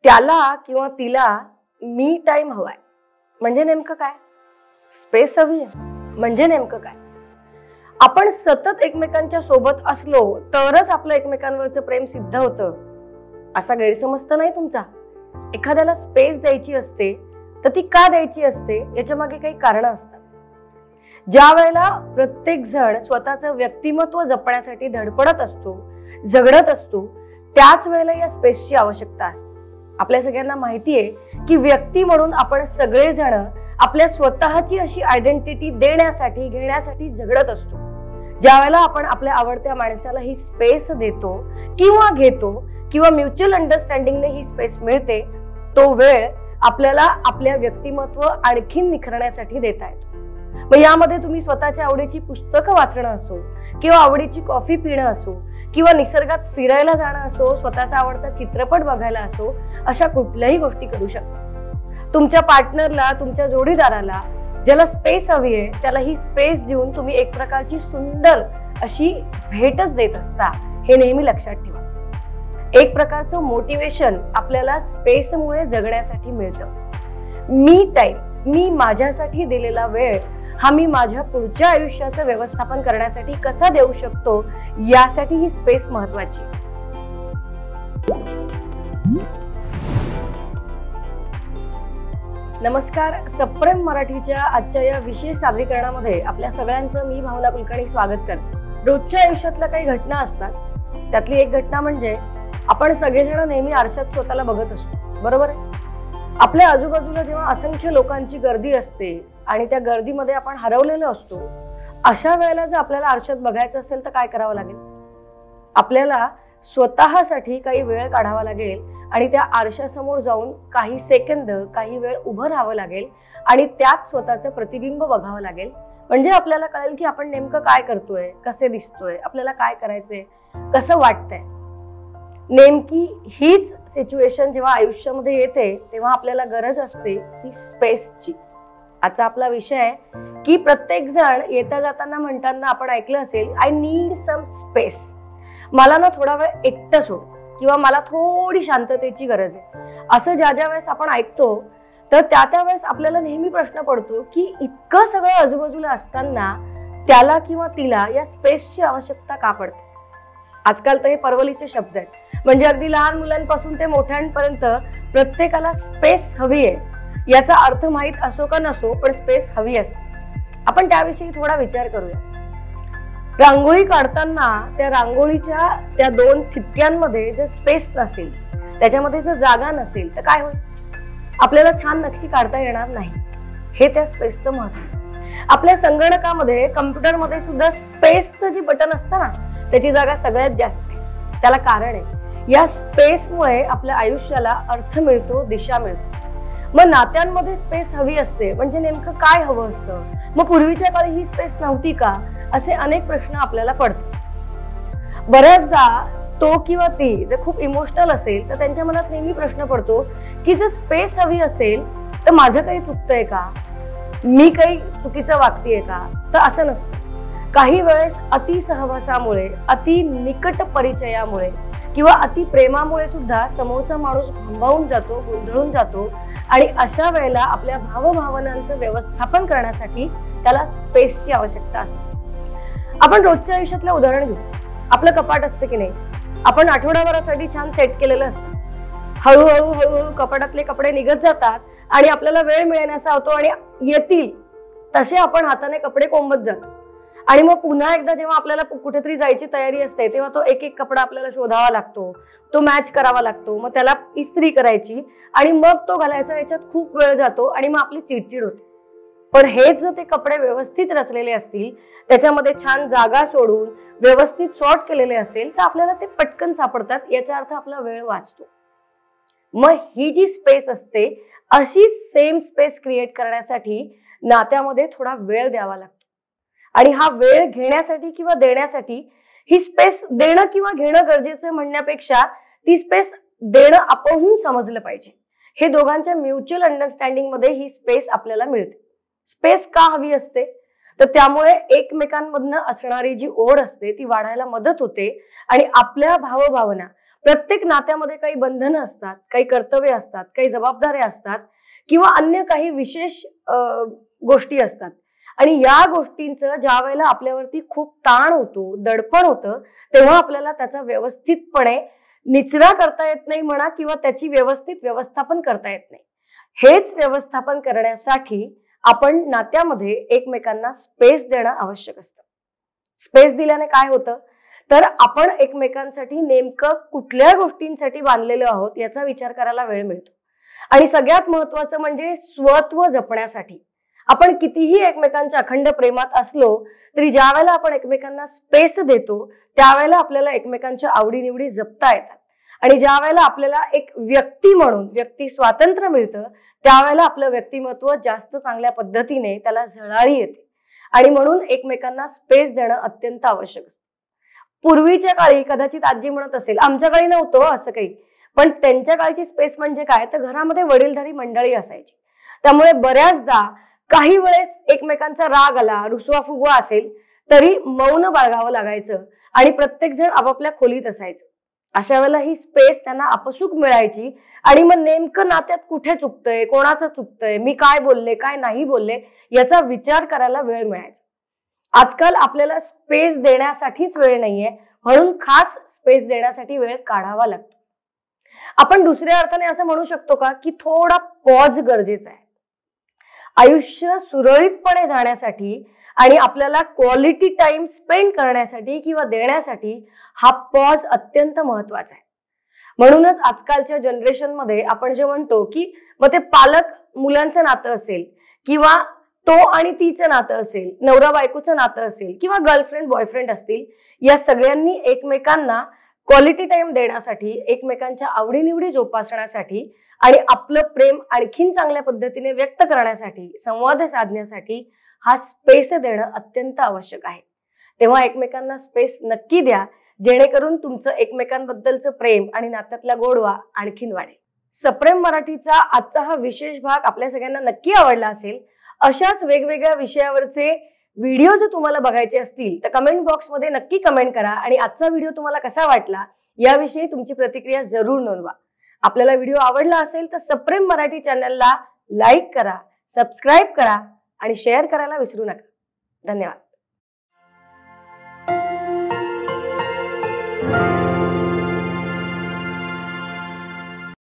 त्याला किंवा तिला मी टाइम हवाय म्हणजे नेमकं काय? स्पेस हवी आहे म्हणजे नेमकं काय? आपण सतत एकमेकांच्या सोबत असलो तरच आपलं एकमेकांवरचं प्रेम सिद्ध होतं असा गैरसमज तर नाही तुमचा? एखाद्याला स्पेस द्यायची असते तर ती का द्यायची असते याच्या मागे काही कारणं असतात. ज्या वेळेला प्रत्येक जण स्वतःचं व्यक्तिमत्व जपण्यासाठी धडपडत असतो, झगडत असतो, त्याच वेळेला या स्पेसची आवश्यकता असते. आपल्या सगळ्यांना माहिती आहे की व्यक्ती म्हणून आपण सगळेजण आपल्या स्वतःची अशी आयडेंटिटी देण्यासाठी घेण्यासाठी झगडत असतो. ज्या वेळेला आपण आपल्या आवडत्या माणसाला ही स्पेस देतो किंवा घेतो किंवा म्युच्युअल अंडरस्टँडिंगने ही स्पेस मिळते, तो वेळ आपल्याला आपल्या व्यक्तिमत्व आणखीन निखरण्यासाठी देता येतो. मग यामध्ये तुम्ही स्वतःच्या आवडीची पुस्तकं वाचणं असो किंवा आवडीची कॉफी पिणं असो किंवा निसर्गात फिरायला जाणं असो, स्वतःचा आवडता चित्रपट बघायला असो, अशा कुठल्याही गोष्टी करू शकता. तुमच्या पार्टनरला, तुमच्या जोडीदाराला ज्याला स्पेस हवी आहे त्याला ही स्पेस देऊन तुम्ही एक प्रकारची सुंदर अशी भेटच देत असता, हे नेहमी लक्षात ठेवा. एक प्रकारचं मोटिवेशन आपल्याला स्पेसमुळे जगण्यासाठी मिळतं. मी टाइम, मी माझ्यासाठी दिलेला वेळ हा मी माझ्या पुढच्या आयुष्याचं व्यवस्थापन करण्यासाठी कसा देऊ शकतो यासाठी ही स्पेस महत्वाची. नमस्कार, सप्रेम मराठीच्या आजच्या या विशेष सादरीकरणामध्ये आपल्या सगळ्यांचं मी भावना कुलकर्णी स्वागत करते. रोजच्या आयुष्यातल्या काही घटना असतात, त्यातली एक घटना म्हणजे आपण सगळेजण नेहमी आरशात स्वतःला बघत असतो, बरोबर आहे? आपल्या आजूबाजूला जेव्हा असंख्य लोकांची गर्दी असते आणि त्या गर्दीमध्ये आपण हरवलेलो असतो, अशा वेळेला जर आपल्याला आरशात बघायचं असेल तर काय करावं लागेल? आपल्याला स्वतःसाठी काही वेळ काढावा लागेल आणि त्या आरशासमोर जाऊन काही सेकंद, काही वेळ उभं राहावं लागेल आणि त्यात स्वतःचं प्रतिबिंब बघावं लागेल. म्हणजे आपल्याला कळेल की आपण नेमकं काय करतोय, कसे दिसतोय, आपल्याला काय करायचंय, कसं वाटतंय. नेमकी हीच सिच्युएशन जेव्हा आयुष्यामध्ये येते तेव्हा आपल्याला गरज असते ती स्पेसची. आजचा आपला विषय आहे की प्रत्येक जण येता जाताना म्हणताना आपण ऐकलं असेल, आय नीड सम स्पेस. मला ना थोडा वेळ एकटं सोड किंवा मला थोडी शांततेची गरज आहे. असं ज्या ज्या वेळेस आपण ऐकतो तर त्या वेळेस आपल्याला नेहमी प्रश्न पडतो की इतकं सगळं आजूबाजूला असताना त्याला किंवा तिला या स्पेसची आवश्यकता का पडते? आजकाल तर हे परवलीचे शब्द आहेत. म्हणजे अगदी लहान मुलांपासून ते मोठ्यांपर्यंत प्रत्येकाला स्पेस हवी आहे. याचा अर्थ माहित असो का नसो, पण स्पेस हवी असते. आपण त्याविषयी थोडा विचार करूया. रांगोळी काढताना त्या रांगोळीच्या त्या दोन ठिपक्यांमध्ये जर स्पेस नसेल, त्याच्यामध्ये जर जागा नसेल तर काय होईल? आपल्याला छान नक्षी काढता येणार नाही. हे त्या स्पेसचं महत्त्व. आपल्या संगणकामध्ये, कम्प्युटरमध्ये सुद्धा स्पेसचं जे बटन असतं ना, त्याची जागा सगळ्यात जास्त आहे. त्याला कारण आहे, या स्पेसमुळे आपल्या आयुष्याला अर्थ मिळतो, दिशा मिळते. मग नात्यांमध्ये स्पेस हवी असते म्हणजे नेमकं काय हवं असतं? मग पूर्वीच्या काळी ही स्पेस नव्हती का? असे अनेक प्रश्न आपल्याला पडतात. बऱ्याचदा तो किंवा ती जर खूप इमोशनल असेल तर त्यांच्या मनात नेहमी प्रश्न पडतो की जर स्पेस हवी असेल तर माझं काही चुकतंय का? मी काही चुकीचं वागतेय का? तर असं नसतं. काही वेळेस अति सहवासामुळे, अति निकट परिचयामुळे किंवा अति प्रेमामुळे सुद्धा समोरचा माणूस भांबावून जातो, गोंधळून जातो आणि अशा वेळेला आपल्या भावभावनांचं व्यवस्थापन करण्यासाठी त्याला स्पेसची आवश्यकता असते. आपण रोजच्या आयुष्यातलं उदाहरण घेऊ. आपलं कपाट असतं की नाही, आपण आठवड्याभरासाठी छान सेट केलेलं असतं. हळूहळू कपाटातले कपडे निघत जातात आणि आपल्याला वेळ मिळण्याचा होतो आणि येतील तसे आपण हाताने कपडे कोंबत जातो. आणि मग पुन्हा एकदा जेव्हा आपल्याला कुठेतरी जायची तयारी असते तेव्हा तो एक एक कपडा आपल्याला शोधावा लागतो, तो मॅच करावा लागतो, मग त्याला इस्त्री करायची आणि मग तो घालायचा. याच्यात खूप वेळ जातो आणि मग आपली चिडचिड होते. पण हेच जर ते कपडे व्यवस्थित रचलेले असतील, त्याच्यामध्ये छान जागा सोडून व्यवस्थित सॉर्ट केलेले असेल तर आपल्याला ते पटकन सापडतात. याचा अर्थ आपला वेळ वाचतो. मग ही जी स्पेस असते, अशी सेम स्पेस क्रिएट करण्यासाठी नात्यामध्ये थोडा वेळ द्यावा लागतो. आणि हा वेळ घेण्यासाठी किंवा देण्यासाठी ही स्पेस देणं किंवा घेणं गरजेचं म्हणण्यापेक्षा ती स्पेस देणं आपण समजलं पाहिजे. हे दोघांच्या म्युच्युअल अंडरस्टँडिंग मध्ये ही स्पेस आपल्याला मिळते. स्पेस का हवी असते? तर त्यामुळे एकमेकांमधनं असणारी जी ओढ असते ती वाढायला मदत होते आणि आपल्या भावभावना प्रत्येक नात्यामध्ये काही बंधनं असतात, काही कर्तव्य असतात, काही जबाबदाऱ्या असतात किंवा अन्य काही विशेष गोष्टी असतात. आणि या गोष्टींचं ज्या वेळेला आपल्यावरती खूप ताण होतो, दडपण होतं, तेव्हा आपल्याला त्याचा व्यवस्थितपणे निचरा करता येत नाही म्हणा किंवा त्याची व्यवस्थित व्यवस्थापन करता येत नाही. हेच व्यवस्थापन करण्यासाठी आपण नात्यामध्ये एकमेकांना स्पेस देणं आवश्यक असतं. स्पेस दिल्याने काय होतं, तर आपण एकमेकांसाठी नेमकं कुठल्या गोष्टींसाठी बांधलेलो आहोत याचा विचार करायला वेळ मिळतो. आणि सगळ्यात महत्वाचं म्हणजे स्वत्व जपण्यासाठी. आपण कितीही एकमेकांच्या अखंड प्रेमात असलो तरी ज्या वेळेला आपण एकमेकांना स्पेस देतो त्यावेळेला आपल्याला एकमेकांच्या आवडीनिवडी जपता येतात. आणि ज्या वेळेला आपल्याला एक व्यक्ती म्हणून व्यक्ती स्वातंत्र्य मिळतं त्यावेळेला आपलं व्यक्तिमत्व जास्त चांगल्या पद्धतीने त्याला झळाळी येते. आणि म्हणून एकमेकांना स्पेस देणं अत्यंत आवश्यक असतं. पूर्वीच्या काळी कदाचित आजी म्हणत असेल, आमच्या काळी नव्हतं असं काही, पण त्यांच्या काळची स्पेस म्हणजे काय, तर घरामध्ये वडीलधारी मंडळी असायची. त्यामुळे बऱ्याचदा काही वेळेस एकमेकांचा राग आला, रुसवा फुगवा असेल तरी मौन बाळगावं लागायचं आणि प्रत्येक जण आपापल्या खोलीत असायचं. अशा वेळेला ही स्पेस त्यांना आपसूक मिळायची आणि मग नेमकं नात्यात कुठे चुकतंय, कोणाचं चुकतंय, मी काय बोलले काय नाही बोलले याचा विचार करायला वेळ मिळायचा. आजकाल आपल्याला स्पेस देण्यासाठीच वेळ नाहीये, म्हणून खास स्पेस देण्यासाठी वेळ काढावा लागतो. आपण दुसऱ्या अर्थाने असं म्हणू शकतो का की थोडा पॉज गरजेचा आहे. आयुष्य सुरळीतपणे जाण्यासाठी आणि आपल्याला क्वालिटी टाइम स्पेंड करण्यासाठी किंवा देण्यासाठी हा पॉज अत्यंत महत्वाचा आहे. म्हणूनच आजकालच्या जनरेशन मध्ये आपण जे म्हणतो की मग ते पालक मुलांचं नातं असेल किंवा तो आणि तिचं नातं असेल, नवरा बायकोचं नातं असेल किंवा गर्लफ्रेंड बॉयफ्रेंड असतील, या सगळ्यांनी एकमेकांना क्वालिटी टाइम देण्यासाठी, एकमेकांच्या आवडीनिवडी जोपासण्यासाठी आणि आपलं प्रेम आणखीन चांगल्या पद्धतीने व्यक्त करण्यासाठी, संवाद साधण्यासाठी हा स्पेस देणं अत्यंत आवश्यक आहे. तेव्हा एकमेकांना स्पेस नक्की द्या, जेणेकरून तुमचं एकमेकांबद्दलचं प्रेम आणि नात्यातला गोडवा आणखीन वाढेल. सप्रेम मराठीचा आजचा हा विशेष भाग आपल्या सगळ्यांना नक्की आवडला असेल. अशाच वेगवेगळ्या विषयावरचे व्हिडिओ जर तुम्हाला बघायचे असतील तर कमेंट बॉक्समध्ये नक्की कमेंट करा आणि आजचा व्हिडिओ तुम्हाला कसा वाटला याविषयी तुमची प्रतिक्रिया जरूर नोंदवा. आपल्याला व्हिडिओ आवडला असेल तर सप्रेम मराठी चॅनलला लाईक करा, सबस्क्राईब करा आणि शेअर करायला विसरू नका. धन्यवाद.